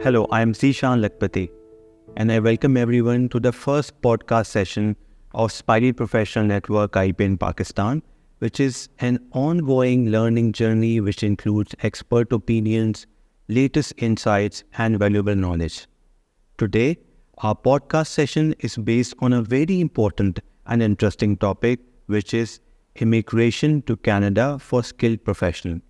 Hello, I am Zishan Lakpati, and I welcome everyone to the first podcast session of Ismaili Professional Network IP in Pakistan, which is an ongoing learning journey which includes expert opinions, latest insights, and valuable knowledge. Today, our podcast session is based on a very important and interesting topic, which is immigration to Canada for skilled professionals.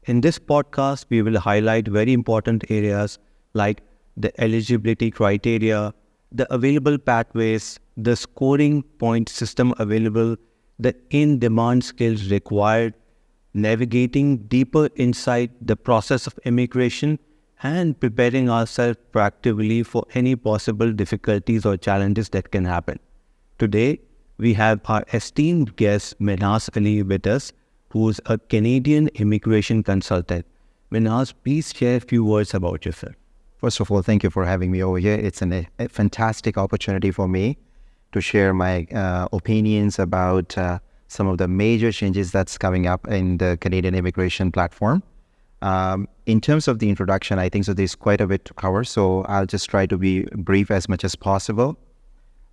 In this podcast, we will highlight very important areas like the eligibility criteria, the available pathways, the scoring point system available, the in-demand skills required, navigating deeper inside the process of immigration, and preparing ourselves proactively for any possible difficulties or challenges that can happen. Today, we have our esteemed guest, Minhas Ali, with us, who is a Canadian immigration consultant. Minhas, please share a few words about yourself. First of all, thank you for having me over here. It's a fantastic opportunity for me to share my opinions about some of the major changes that's coming up in the Canadian immigration platform. In terms of the introduction, I think so there's quite a bit to cover, so I'll just try to be brief as much as possible.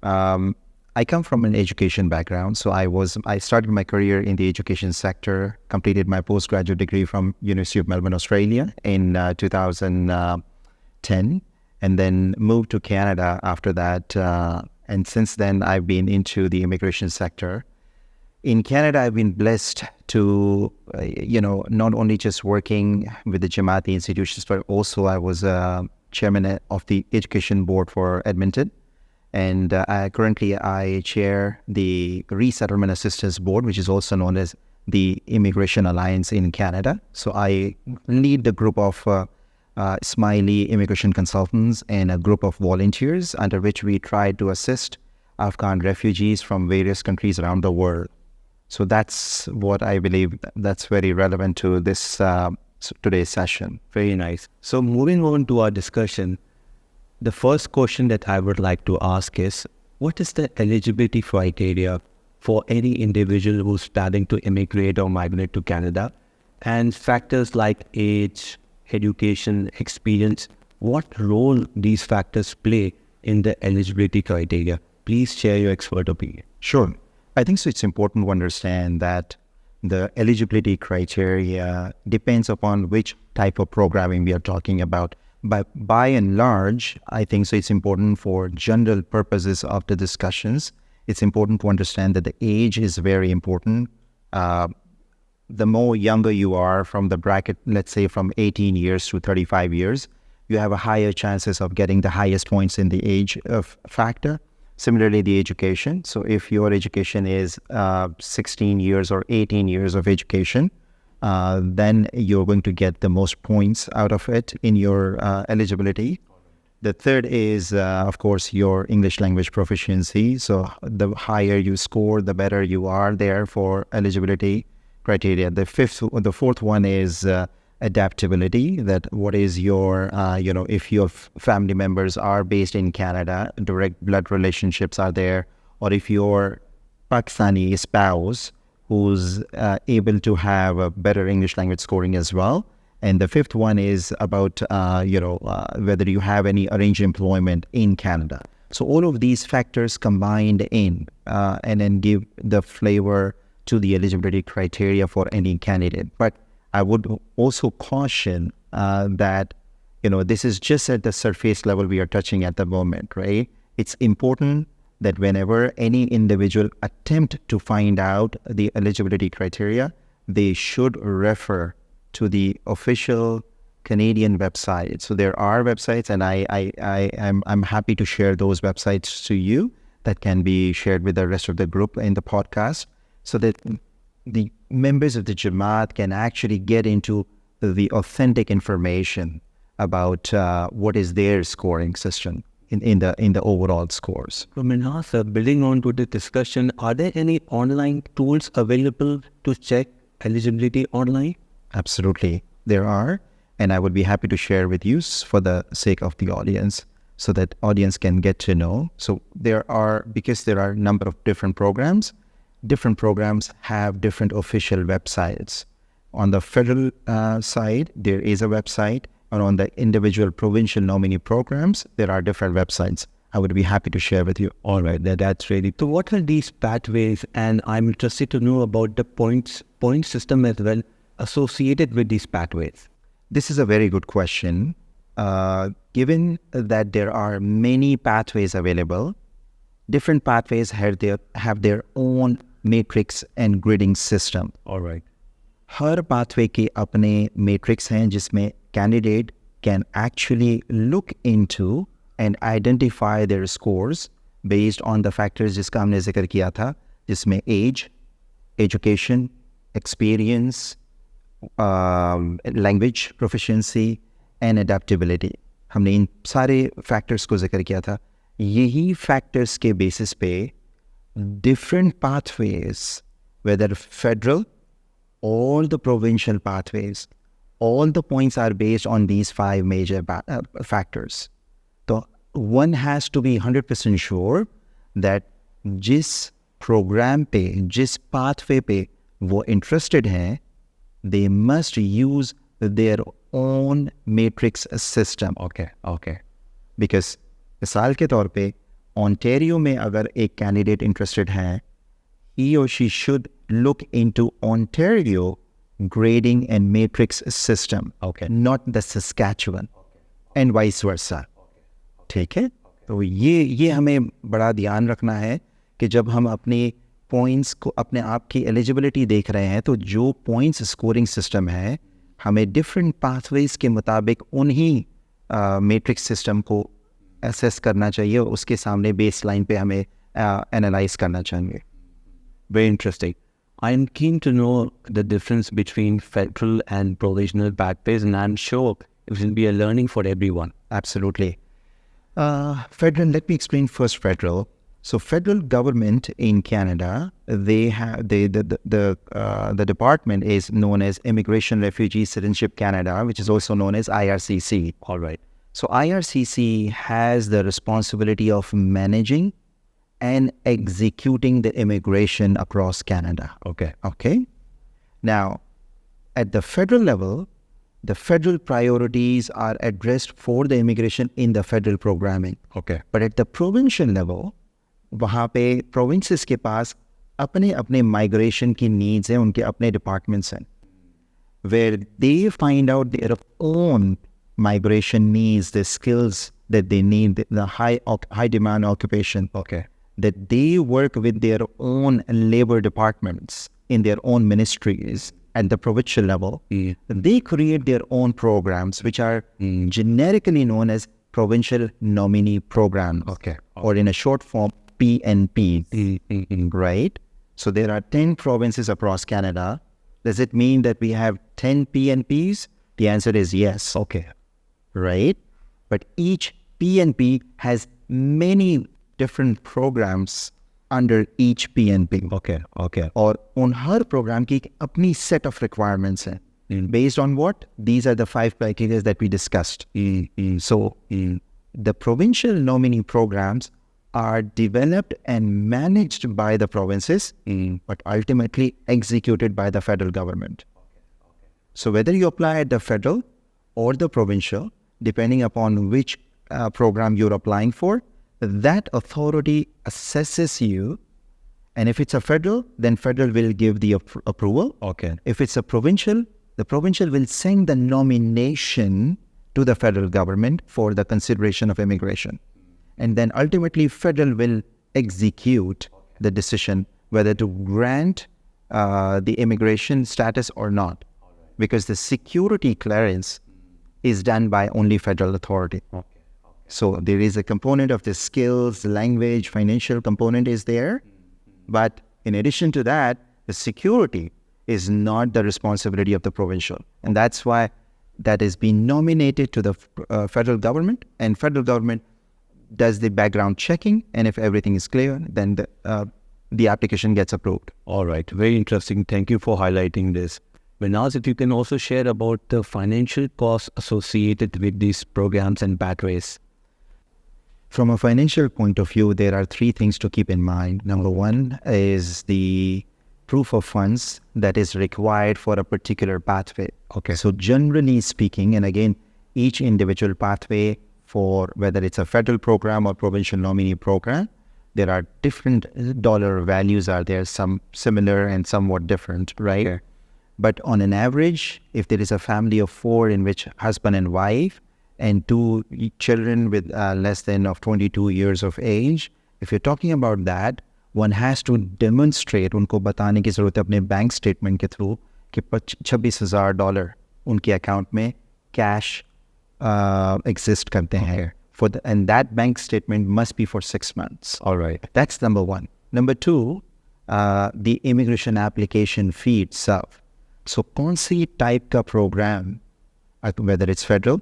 I come from an education background, so I started my career in the education sector, completed my postgraduate degree from University of Melbourne, Australia in 2010, and then moved to Canada after that. And since then, I've been into the immigration sector. In Canada, I've been blessed to, not only just working with the Jamaati institutions, but also I was chairman of the Education Board for Edmonton. And currently, I chair the Resettlement Assistance Board, which is also known as the Immigration Alliance in Canada. So I lead the group of Ismaili immigration consultants and a group of volunteers under which we try to assist Afghan refugees from various countries around the world. So that's what I believe that's very relevant to this today's session. Very nice. So moving on to our discussion, the first question that I would like to ask is, what is the eligibility criteria for any individual who's planning to immigrate or migrate to Canada? And factors like age, education, experience, what role these factors play in the eligibility criteria? Please share your expert opinion. Sure. I think so it's important to understand that the eligibility criteria depends upon which type of programming we are talking about. But by and large, I think so it's important for general purposes of the discussions. It's important to understand that the age is very important. The more younger you are from the bracket, let's say from 18 years to 35 years, you have a higher chances of getting the highest points in the age of factor. Similarly, the education. So if your education is 16 years or 18 years of education, then you're going to get the most points out of it in your eligibility. The third is, of course, your English language proficiency. So the higher you score, the better you are there for eligibility criteria. The fourth one is adaptability. That what is your, if your family members are based in Canada, direct blood relationships are there, or if your Pakistani spouse who's able to have a better English language scoring as well. And the fifth one is about, whether you have any arranged employment in Canada. So all of these factors combined in and then give the flavor to the eligibility criteria for any candidate. But I would also caution that, this is just at the surface level we are touching at the moment, right? It's important that whenever any individual attempt to find out the eligibility criteria, they should refer to the official Canadian website. So there are websites, and I'm happy to share those websites to you that can be shared with the rest of the group in the podcast, so that the members of the Jamaat can actually get into the authentic information about what is their scoring system in the overall scores. So Minhas, building on to the discussion, are there any online tools available to check eligibility online? Absolutely, there are, and I would be happy to share with you for the sake of the audience, so that audience can get to know. So because there are a number of different programs have different official websites. On the federal side, there is a website. or on the individual provincial nominee programs, there are different websites. I would be happy to share with you. All right, that's really. So what are these pathways? And I'm interested to know about the point system as well associated with these pathways. This is a very good question. Given that there are many pathways available, different pathways have their own matrix and gridding system. All right. Her pathway के अपने matrix हैं जिसमें candidate can actually look into and identify their scores based on the factors जिसका हमने जिक्र किया था, जिसमें age, education, experience, language proficiency and adaptability. हमने इन सारे factors को जिक्र किया था. यही factors के basis पे different pathways, whether federal, all the provincial pathways, all the points are based on these 5 major factors. So one has to be 100% sure that जिस program पे, जिस pathway पे वो interested हैं, they must use their own matrix system. Okay. Because मिसाल के तौर पे Ontario में अगर एक candidate interested है, he or she should look into Ontario grading and matrix system, not the Saskatchewan, and vice versa. ठीक है? तो ये हमें बड़ा ध्यान रखना है कि जब हम अपने पॉइंट्स को, अपने आप की एलिजिबिलिटी देख रहे हैं, तो जो पॉइंट्स स्कोरिंग सिस्टम है, हमें डिफरेंट पाथवेज के मुताबिक उन्हीं मैट्रिक्स सिस्टम को एसेस करना चाहिए, उसके सामने बेस लाइन पे हमें एनालाइज करना चाहिए. Very interesting. I'm keen to know the difference between federal and provisional pathways, and I'm sure it will be a learning for everyone. Absolutely. Federal, let me explain first federal. So federal government in Canada, they have the department is known as Immigration, Refugee, Citizenship Canada, which is also known as IRCC. All right. So IRCC has the responsibility of managing and executing the immigration across Canada. Okay. Now, at the federal level, the federal priorities are addressed for the immigration in the federal programming. Okay. But at the provincial level, वहाँ पे provinces के पास अपने migration की needs हैं, उनके अपने departments हैं, where they find out their own migration needs, the skills that they need, the high demand occupation. Okay. That they work with their own labor departments in their own ministries at the provincial level. They create their own programs, which are generically known as provincial nominee programs. Okay. Or in a short form, PNP. Right? So there are 10 provinces across Canada. Does it mean that we have 10 PNPs? The answer is yes. Okay. Right? But each PNP has many different programs under each PNP. Okay. और उन हर program की अपनी set of requirements हैं. Based on what? These are the 5 criteria that we discussed. So the provincial nominee programs are developed and managed by the provinces, but ultimately executed by the federal government. So whether you apply at the federal or the provincial, depending upon which program you're applying for, that authority assesses you, and if it's a federal, then federal will give the approval. Okay. If it's a provincial, the provincial will send the nomination to the federal government for the consideration of immigration. And then ultimately federal will execute the decision whether to grant the immigration status or not. Because the security clearance is done by only federal authority. So there is a component of the skills, language, financial component is there. But in addition to that, the security is not the responsibility of the provincial. And that's why that is being nominated to the federal government, and federal government does the background checking, and if everything is clear, then the application gets approved. All right. Very interesting. Thank you for highlighting this. Vinaz, if you can also share about the financial costs associated with these programs and pathways. From a financial point of view, there are 3 things to keep in mind. Number 1 is the proof of funds that is required for a particular pathway. Okay. So generally speaking, and again, it varies from province to province, but generally speaking, the proof of funds that is required for a particular pathway is each individual pathway for whether it's a federal program or provincial nominee program. There are different dollar values are there, some similar and somewhat different, right? Okay. But on an average, if there is a family of 4 in which husband and wife and 2 children with less than of 22 years of age, if you're talking about that, one has to demonstrate, उनको बताने की ज़रूरत है अपने bank statement के through कि $26,000 उनके account में कैश exist करते हैं. And that bank statement must be for 6 months. All right. That's number one. Number two, the immigration application fee itself. So, कौन सी type का program, whether it's federal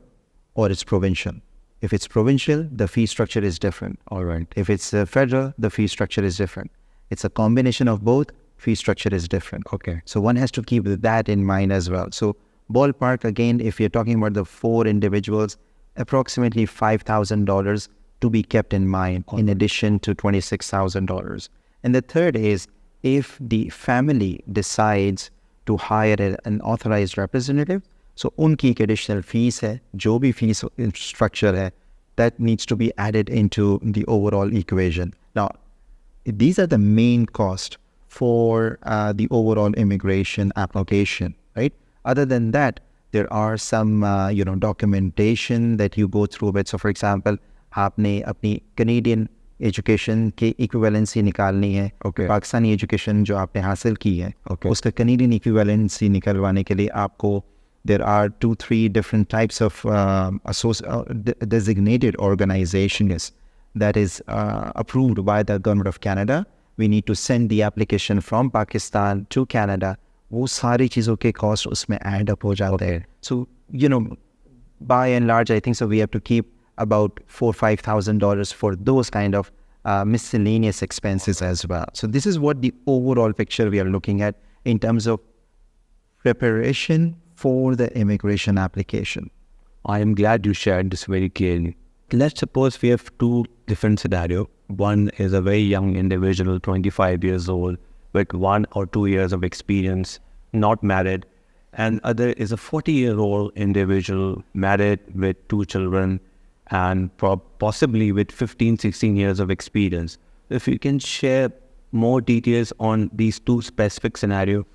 or it's provincial. If it's provincial, the fee structure is different. All right. If it's federal, the fee structure is different. It's a combination of both, fee structure is different. Okay. So one has to keep that in mind as well. So ballpark, again, if you're talking about the 4 individuals, approximately $5,000 to be kept in mind in addition to $26,000. And the third is if the family decides to hire an authorized representative, so उनकी एक additional fees है, जो भी fees structure है, that needs to be added into the overall equation. Now, these are the main cost for the overall immigration application, right? Other than that, there are some documentation that you go through with. So, for example, आपने अपनी Canadian education की equivalency निकालनी है. Okay. Pakistani education जो आपने हासिल की है, Okay. उसका Canadian equivalency निकलवाने के लिए आपको there are 2-3 different types of designated organizations that is approved by the government of Canada. We need to send the application from Pakistan to Canada. वो सारी चीज़ों के cost उसमें add up हो जाते हैं. So, by and large, I think so we have to keep about $4,000-5,000 for those kind of miscellaneous expenses as well. So this is what the overall picture we are looking at in terms of preparation for the immigration application. I am glad you shared this very clearly. Let's suppose we have 2 different scenarios. One is a very young individual, 25 years old, with 1 or 2 years of experience, not married. And other is a 40-year-old individual, married with 2 children, and possibly with 15-16 years of experience. If you can share more details on these 2 specific scenarios.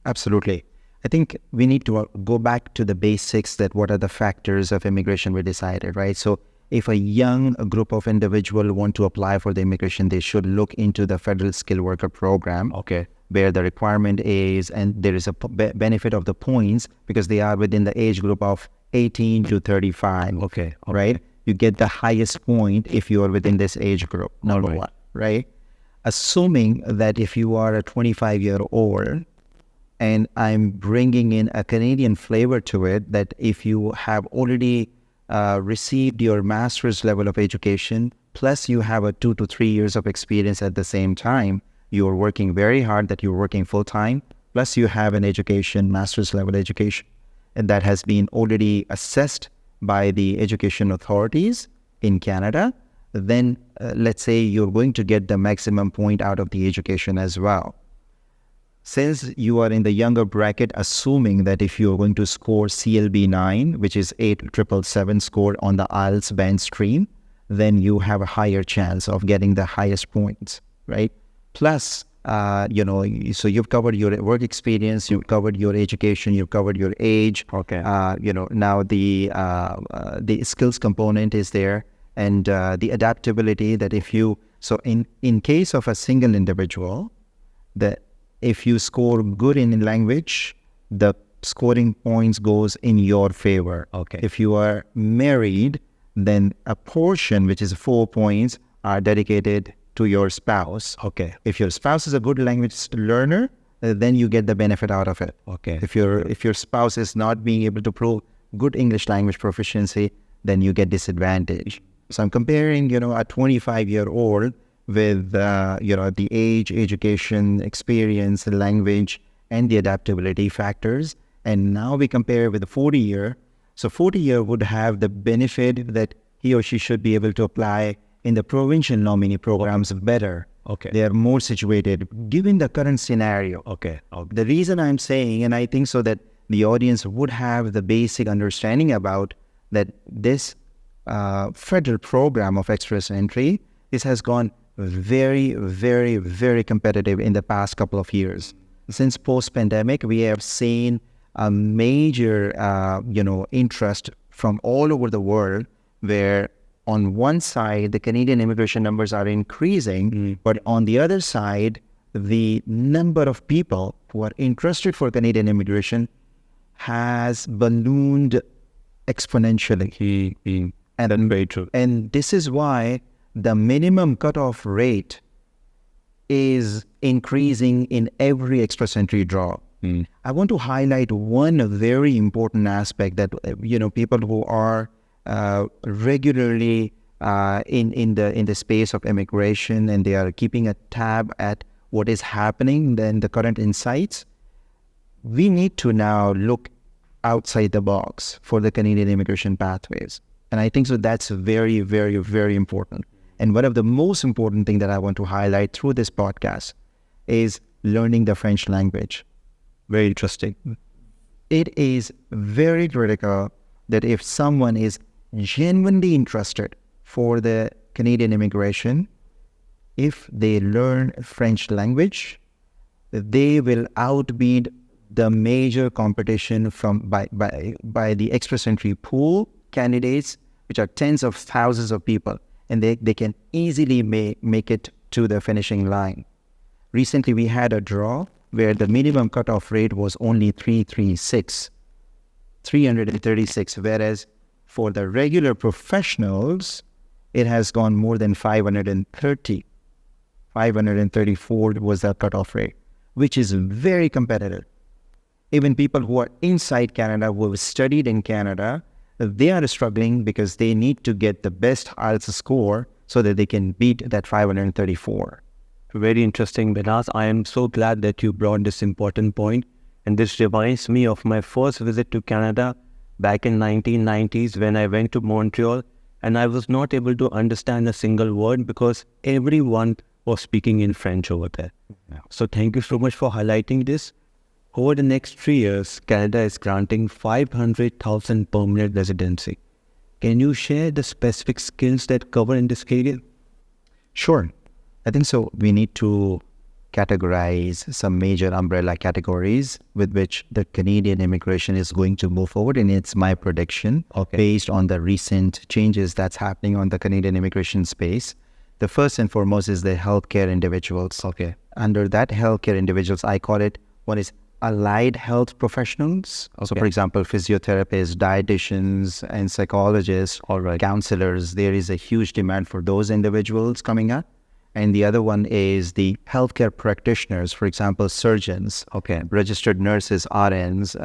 Absolutely. I think we need to go back to the basics that what are the factors of immigration we decided, right? So if a young group of individuals want to apply for the immigration, they should look into the federal skilled worker program. Okay. Where the requirement is, and there is a benefit of the points because they are within the age group of 18 to 35. Okay. Right? You get the highest point if you are within this age group, number Right. one, right? Assuming that if you are a 25-year-old, and I'm bringing in a Canadian flavor to it, that if you have already received your master's level of education, plus you have a 2 to 3 years of experience at the same time, you're working very hard, that you're working full-time, plus you have an education, master's level education, and that has been already assessed by the education authorities in Canada, then let's say you're going to get the maximum point out of the education as well. Since you are in the younger bracket, assuming that if you're going to score CLB 9, which is 8,777 score on the IELTS band stream, then you have a higher chance of getting the highest points, right? Plus, so you've covered your work experience, you've covered your education, you've covered your age. Okay. Now the skills component is there, and the adaptability that so in case of a single individual, if you score good in language, the scoring points goes in your favor. Okay. If you are married, then a portion, which is 4 points, are dedicated to your spouse. Okay. If your spouse is a good language learner, then you get the benefit out of it. Okay. If your spouse is not being able to prove good English language proficiency, then you get disadvantage. So I'm comparing, a 25-year-old with, the age, education, experience, language, and the adaptability factors. And now we compare with the 40-year. So 40-year would have the benefit that he or she should be able to apply in the provincial nominee programs better. Okay. They are more situated, given the current scenario. Okay. The reason I'm saying, and I think so that the audience would have the basic understanding about that this federal program of express entry, this has gone very, very, very competitive in the past couple of years. Since post-pandemic, we have seen a major, interest from all over the world, where on one side, the Canadian immigration numbers are increasing, but on the other side, the number of people who are interested for Canadian immigration has ballooned exponentially. And very true. And this is why the minimum cutoff rate is increasing in every express entry draw. I want to highlight one very important aspect that, people who are regularly in the space of immigration, and they are keeping a tab at what is happening, then the current insights, we need to now look outside the box for the Canadian immigration pathways. And I think so that's very, very, very important. And one of the most important things that I want to highlight through this podcast is learning the French language. Very interesting. It is very critical that if someone is genuinely interested for the Canadian immigration, if they learn French language, they will outbeat the major competition by the express entry pool candidates, which are tens of thousands of people, and they can easily make it to the finishing line. Recently, we had a draw where the minimum cutoff rate was only 336, whereas for the regular professionals, it has gone more than 530. 534 was the cutoff rate, which is very competitive. Even people who are inside Canada, who have studied in Canada, they are struggling because they need to get the best IELTS score so that they can beat that 534. Very interesting, Vilas. I am so glad that you brought this important point. And this reminds me of my first visit to Canada back in 1990s when I went to Montreal, and I was not able to understand a single word because everyone was speaking in French over there. Yeah. So thank you so much for highlighting this. Over the next 3 years, Canada is granting 500,000 permanent residency. Can you share the specific skills that cover in this area? Sure. I think so. We need to categorize some major umbrella categories with which the Canadian immigration is going to move forward. And it's my prediction based on the recent changes that's happening on the Canadian immigration space. The first and foremost is the healthcare individuals. Under that healthcare individuals, I call it, one is allied health professionals. So for example, physiotherapists, dietitians, and psychologists, counselors, there is a huge demand for those individuals coming up. And the other one is the healthcare practitioners, for example, surgeons, registered nurses, RNs.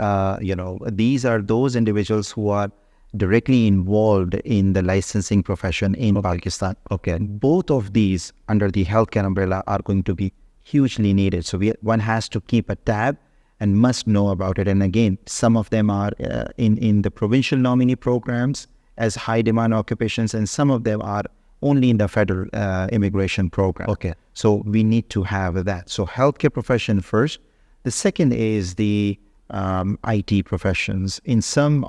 These are those individuals who are directly involved in the licensing profession in Pakistan. Both of these under the healthcare umbrella are going to be hugely needed. So one has to keep a tab and must know about it. And again, some of them are in the provincial nominee programs as high demand occupations, and some of them are only in the federal immigration program. So we need to have that. So healthcare profession first. The second is the IT professions. In some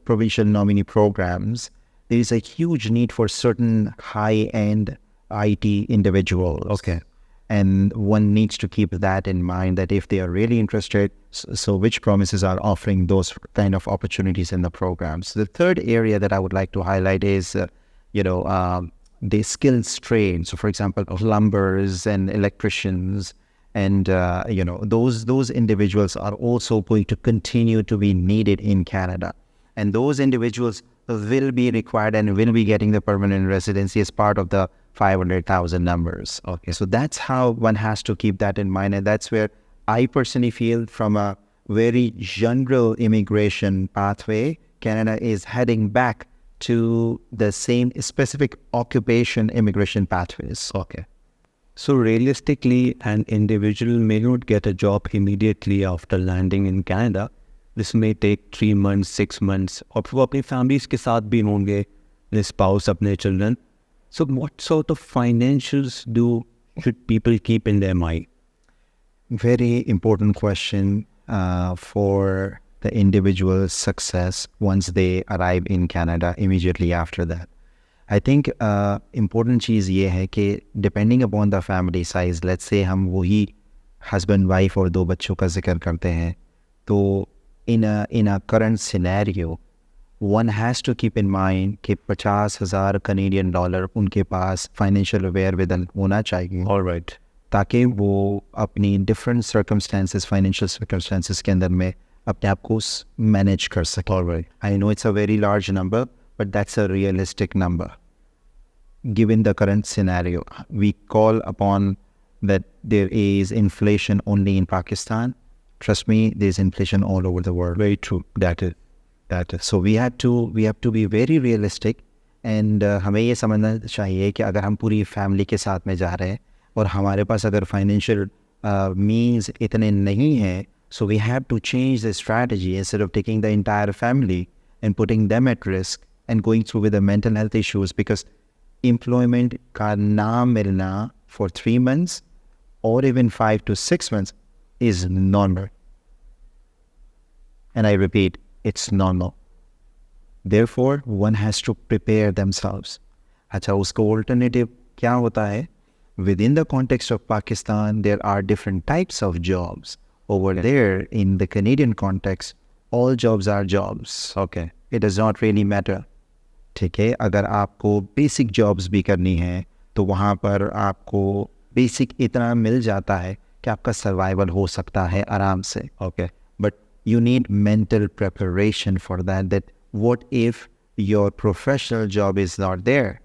provincial nominee programs, there is a huge need for certain high-end IT individuals. And one needs to keep that in mind, that if they are really interested, so which provinces are offering those kind of opportunities in the programs. The third area that I would like to highlight is, the skills trade. So for example, plumbers and electricians, and those individuals are also going to continue to be needed in Canada. And those individuals will be required and will be getting the permanent residency as part of the 500,000 numbers. So that's how one has to keep that in mind. And that's where I personally feel, from a very general immigration pathway, Canada is heading back to the same specific occupation immigration pathways. So realistically, an individual may not get a job immediately after landing in Canada. This may take 3 months, 6 months, और वो अपनी families के साथ भी होंगे, their spouse, अपने children. So what sort of financials should people keep in their mind? Very important question for the individual's success once they arrive in Canada immediately after that. I think important चीज़ ये है कि depending upon the family size, let's say हम वही husband, wife और 2 बच्चों का जिक्र करते हैं, तो in a current scenario, one has to keep in mind कि 50,000 Canadian dollar उनके पास financial wherewithal होना चाहिए. All right. ताकि वो अपनी different circumstances, financial circumstances के अंदर में अपने आप को manage कर सके. All right. I know it's a very large number, but that's a realistic number. Given the current scenario, we call upon that there is inflation only in Pakistan. Trust me, there's inflation all over the world. Very true. That is. So we have to be very realistic, and हमें ये समझना चाहिए कि अगर हम पूरी family के साथ में जा रहे हैं और हमारे पास अगर फाइनेंशियल मीन्स इतने नहीं हैं, so we have to change the strategy instead of taking the entire family and putting them at risk and going through with the mental health issues, because employment का ना मिलना for 3 months or even 5 to 6 months is normal. And I repeat, it's normal. Therefore, one has to prepare themselves. अच्छा, उसको alternative क्या होता है? Within the context of Pakistan, there are different types of jobs. Over there, in the Canadian context, all jobs are jobs. Okay. It does not really matter. ठीक है, अगर आपको basic jobs भी करनी है तो वहाँ पर आपको बेसिक इतना मिल जाता है कि आपका सर्वाइवल हो सकता है आराम से. Okay. But you need mental preparation for that. That what if your professional job is not there?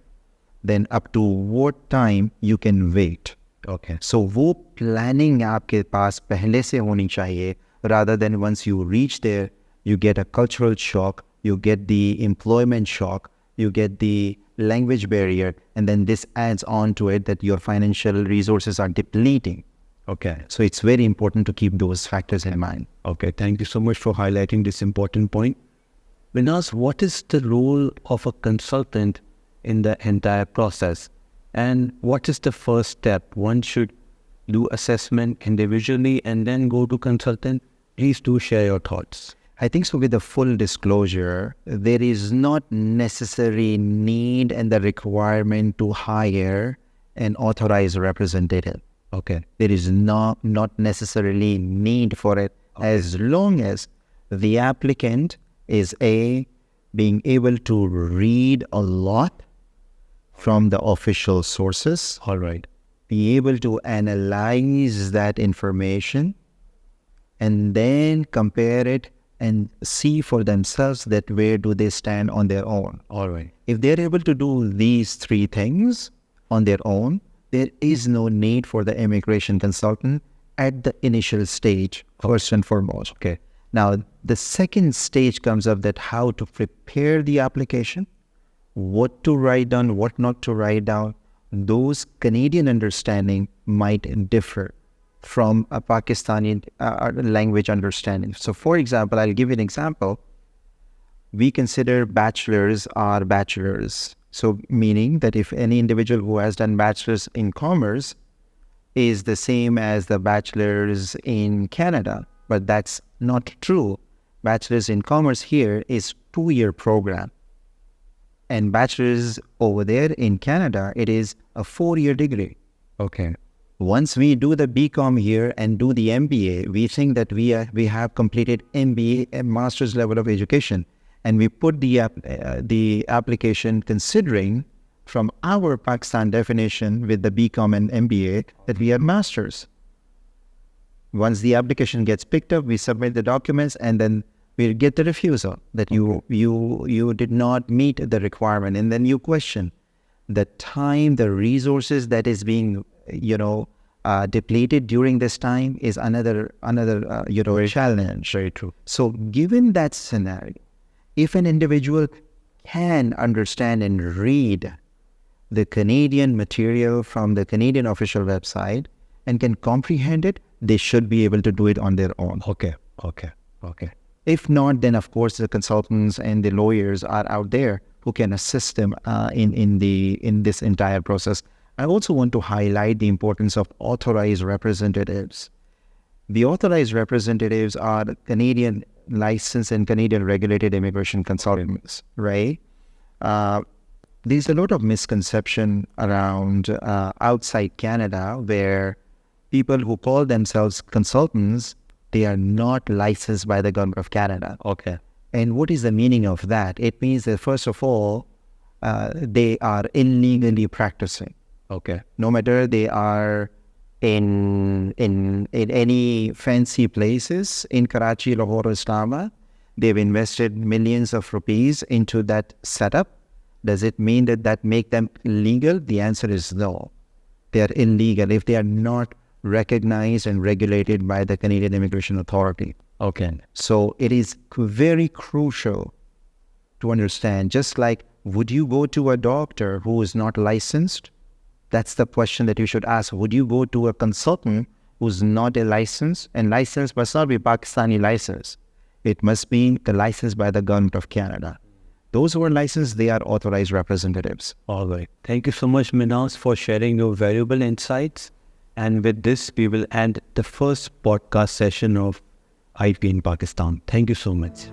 Then up to what time you can wait? Okay. So वो planning आपके पास पहले से होनी चाहिए, rather than once you reach there, you get a cultural shock, you get the employment shock, you get the language barrier, and then this adds on to it that your financial resources are depleting. Okay. So it's very important to keep those factors in mind. Okay. Thank you so much for highlighting this important point. Vinaz, what is the role of a consultant in the entire process? And what is the first step? One should do assessment individually and then go to consultant. Please do share your thoughts. I think so. With the full disclosure, there is not necessary need and the requirement to hire an authorized representative. Okay. There is not necessarily need for it, as long as the applicant is being able to read a lot from the official sources. All right. Be able to analyze that information and then compare it and see for themselves that where do they stand on their own. All right. If they're able to do these 3 things on their own, there is no need for the immigration consultant at the initial stage, first and foremost. Okay. Now, the second stage comes up, that how to prepare the application, what to write down, what not to write down. Those Canadian understanding might differ from a Pakistani language understanding. So, for example, I'll give you an example. We consider bachelors are bachelors. So, meaning that if any individual who has done bachelor's in commerce is the same as the bachelor's in Canada, but that's not true. Bachelor's in commerce here is 2-year program. And bachelor's over there in Canada, it is a 4-year degree. Okay. Once we do the BCom here and do the MBA, we think that we have completed MBA and master's level of education, and we put the application considering from our Pakistan definition with the BCom and MBA that we are masters. Once the application gets picked up, we submit the documents, and then we'll get the refusal that you did not meet the requirement, and then you question the time, the resources that is being depleted during this time is another challenge. Very true. So given that scenario, if an individual can understand and read the Canadian material from the Canadian official website and can comprehend it, they should be able to do it on their own. Okay. If not, then of course the consultants and the lawyers are out there who can assist them in this entire process. I also want to highlight the importance of authorized representatives. The authorized representatives are Canadian licensed and Canadian regulated immigration consultants, right? There's a lot of misconception around outside Canada where people who call themselves consultants, they are not licensed by the government of Canada. Okay. And what is the meaning of that? It means that first of all, they are illegally practicing. Okay. No matter they are in any fancy places in Karachi, Lahore, or Islamabad, they've invested millions of rupees into that setup. Does it mean that make them legal? The answer is no. They are illegal if they are not recognized and regulated by the Canadian Immigration Authority. Okay. So it is very crucial to understand, just like, would you go to a doctor who is not licensed? That's the question that you should ask. Would you go to a consultant who's not a license? And license must not be Pakistani license. It must be the license by the government of Canada. Those who are licensed, they are authorized representatives. All right. Thank you so much, Minaz, for sharing your valuable insights. And with this, we will end the first podcast session of IP in Pakistan. Thank you so much.